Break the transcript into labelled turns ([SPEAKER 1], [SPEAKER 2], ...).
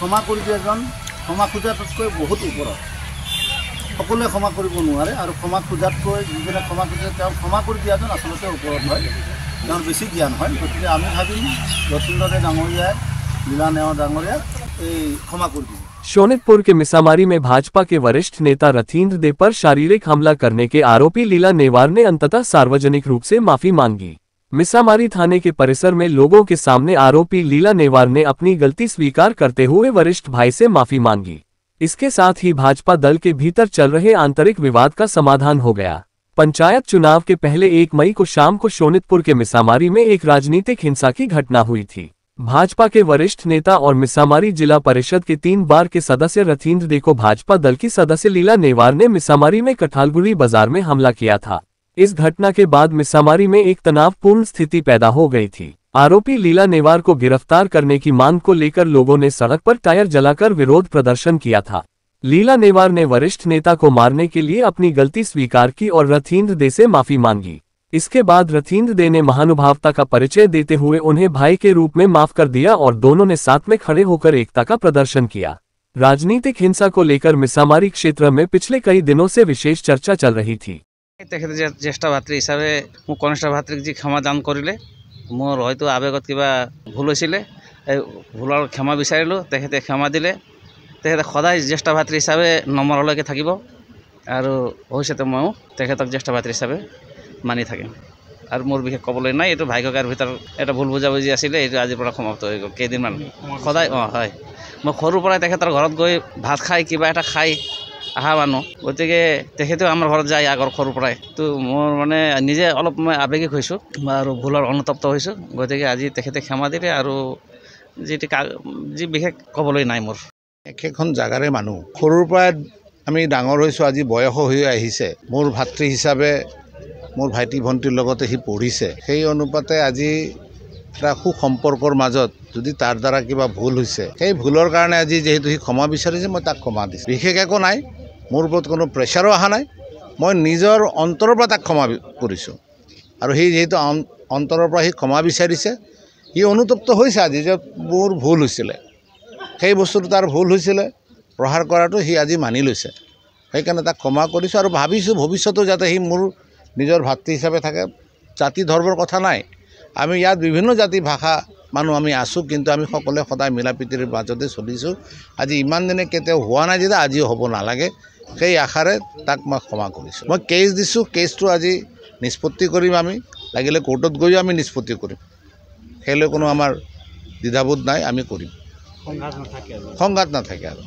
[SPEAKER 1] ক্ষমা কৰি দিয়াজন ক্ষমা খোজাতকৈ বহুত ওপৰত সকলোৱে ক্ষমা কৰিব নোৱাৰে আৰু ক্ষমা খোজাতকৈ যিজনে ক্ষমা খোজে তেওঁ ক্ষমা কৰি দিয়াজন আচলতে ওপৰত হয় তেওঁৰ বেছি জ্ঞান হয় গতিকে আমি ভাবিম যতীন্দ্ৰ ডাঙৰীয়াই লীলা নেওয়াৰ ডাঙৰীয়াক এই ক্ষমা কৰি দিব।
[SPEAKER 2] शोनितपुर के मिसामारी में भाजपा के वरिष्ठ नेता रथींद्र दे पर शारीरिक हमला करने के आरोपी लीला नेवार ने अंततः सार्वजनिक रूप से माफी मांगी। मिसामारी थाने के परिसर में लोगों के सामने आरोपी लीला नेवार ने अपनी गलती स्वीकार करते हुए वरिष्ठ भाई से माफी मांगी। इसके साथ ही भाजपा दल के भीतर चल रहे आंतरिक विवाद का समाधान हो गया। पंचायत चुनाव के पहले 1 मई को शाम को शोनितपुर के मिसामारी में एक राजनीतिक हिंसा की घटना हुई थी। भाजपा के वरिष्ठ नेता और मिसामारी जिला परिषद के 3 बार के सदस्य रथींद्र दे को भाजपा दल की सदस्य लीला नेवार ने मिसामारी में कठालगुड़ी बाजार में हमला किया था। इस घटना के बाद मिसामारी में एक तनावपूर्ण स्थिति पैदा हो गई थी। आरोपी लीला नेवार को गिरफ्तार करने की मांग को लेकर लोगों ने सड़क पर टायर जलाकर विरोध प्रदर्शन किया था। लीला नेवार ने वरिष्ठ नेता को मारने के लिए अपनी गलती स्वीकार की और रथींद्र दे से माफी मांगी। इसके बाद रथींद्र दे ने महानुभावता का परिचय देते हुए उन्हें भाई के रूप में माफ कर दिया और दोनों ने साथ में खड़े होकर एकता का प्रदर्शन किया। राजनीतिक हिंसा को लेकर मिसामारी क्षेत्र में पिछले कई दिनों से विशेष चर्चा चल रही थी।
[SPEAKER 3] ज्येष्ठ भातृ हिसाब से कनिष्ठ भातृक जी क्षमा दान करिले मोर हयतो आवेगत किबा भूल होइसिले भूलर क्षमा विचारिलो तेखेते क्षमा दिले तेखेते सदाय ज्येष्ठ भातृ हिसाब से नम्रলৈকে থাকিব আৰু ভৱিষ্যতে ময়ো তেখেতক জ্যেষ্ঠ ভাতৃ হিচাপে মানি থাকিম আৰু মোৰ বিশেষ ক'বলৈ নাই। এইটো ভাই ককাৰ ভিতৰত এটা ভুল বুজাবুজি আছিলে এইটো আজিৰ পৰা সমাপ্ত হৈ গ'ল কেইদিনমান সদায় হয় মই সৰুৰ পৰাই তেখেতৰ ঘৰত গৈ ভাত খাই কিবা এটা খাই আহা মানুহ গতিকে তেখেতেও আমাৰ ঘৰত যায় আগৰ সৰুৰ পৰাই তো মোৰ মানে নিজে অলপ মই আৱেগিক হৈছোঁ আৰু ভুলৰ অনুতপ্ত হৈছোঁ গতিকে আজি তেখেতে ক্ষমা দিলে আৰু যি বিশেষ ক'বলৈ নাই মোৰ।
[SPEAKER 4] একেখন জাগাৰে মানুহ সৰুৰ পৰা আমি ডাঙৰ হৈছোঁ আজি বয়স হৈ আহিছে মোৰ ভাতৃ হিচাপে মোৰ ভাইটি ভণ্টিৰ লগতে সি পঢ়িছে সেই অনুপাতে আজি এটা সুসম্পৰ্কৰ মাজত যদি তাৰ দ্বাৰা কিবা ভুল হৈছে সেই ভুলৰ কাৰণে আজি যেহেতু সি ক্ষমা বিচাৰিছে মই তাক ক্ষমা দিছোঁ। বিশেষ একো নাই মোৰ ওপৰত কোনো প্ৰেছাৰো অহা নাই মই নিজৰ অন্তৰৰ পৰা তাক ক্ষমা কৰিছোঁ আৰু সি যেহেতু অন্তৰৰ পৰা সি ক্ষমা বিচাৰিছে সি অনুতপ্ত হৈছে আজি যে মোৰ ভুল হৈছিলে সেই বস্তুটো তাৰ ভুল হৈছিলে প্ৰহাৰ কৰাটো সি আজি মানি লৈছে সেইকাৰণে তাক ক্ষমা কৰিছোঁ আৰু ভাবিছোঁ ভৱিষ্যতেও যাতে সি মোৰ নিজৰ ভাতৃ হিচাপে থাকে। জাতি ধৰ্মৰ কথা নাই আমি ইয়াত বিভিন্ন জাতি ভাষা মানুহ আমি আছোঁ কিন্তু আমি সকলোৱে সদায় মিলা প্ৰীতিৰ মাজতে চলিছোঁ। আজি ইমান দিনে কেতিয়াও হোৱা নাই যেতিয়া আজিও হ'ব নালাগে সেই আশাৰে তাক মই ক্ষমা কৰিছোঁ। মই কেছ দিছোঁ কেছটো আজি নিষ্পত্তি কৰিম আমি লাগিলে কোৰ্টত গৈও আমি নিষ্পত্তি কৰিম সেইলৈ কোনো আমাৰ দ্বিধাবোধ নাই আমি কৰিম সংঘাত নাথাকে আৰু।